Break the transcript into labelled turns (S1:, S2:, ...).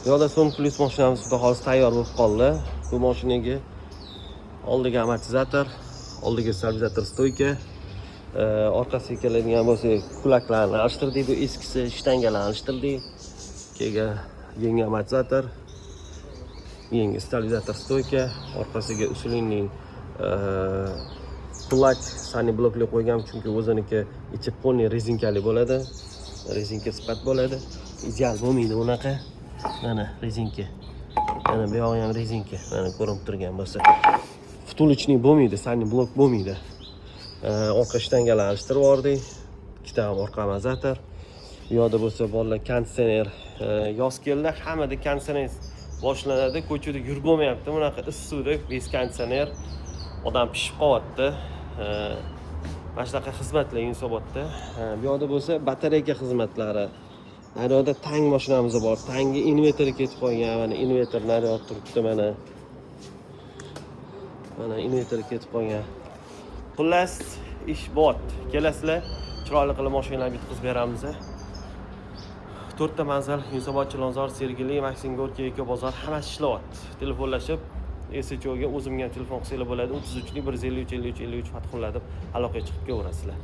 S1: Bu yoqda Son Plus mashinamiz xudo xolis tayyor bo'lib qoldi. Bu mashinaga oldiga amortizator, oldiga stabilizator stoyka, orqasiga keladigan bo'lsak, kulaklarni alishtirdik, bu eskisi shtangalarni alishtirdik. Keyin yangi amortizator, yangi stabilizator stoyka, orqasiga usulinning kulak sani blokli qo'ygan, chunki o'ziniki ichi poni rezinkali bo'ladi. Rezinka sifat bo'ladi. Ideal bo'lmaydi unaqa. Mana rezinka. Mana bu yog'i ham rezinka. Mana ko'rinib turgan bo'lsa. Vtulочный bo'lmaydi, sani blok bo'lmaydi. Orqa shtangalarni alishtirib yubordik. Ikkita ham orqa amortizator. Bu yoqda bo'lsa bolalar konditsioner yoz keldi, hammada konditsioner boshlanadi. Ko'chada yurib bo'lmayapti. Bunaqa issiqda bez konditsioner odam pishib qolyapti. Mana shunaqa xizmatlar Yunusobodda. Bu yoqda bo'lsa batareyka xizmatlari. Mana yoqda tang mashinamiz bor. Tangi inverteri ketib qolgan. Mana inverter naryoq turibdi mana. Mana inverteri ketib qolgan. Xullas, ish bor. Kelasizlar, chiroyli qilib mashinalarni bitkazib beramiz. 4 ta manzil: Yunusobod, Chilonzor, Sergeli, Maksim Gorkiy, Ekobozor hammasi ishlayapti. Telefonlashib SHOga o'zimga ham telefon qilsanglar bo'ladi. 33 153 53 53 Fathulla deb aloqaga chiqib kelaverasizlar.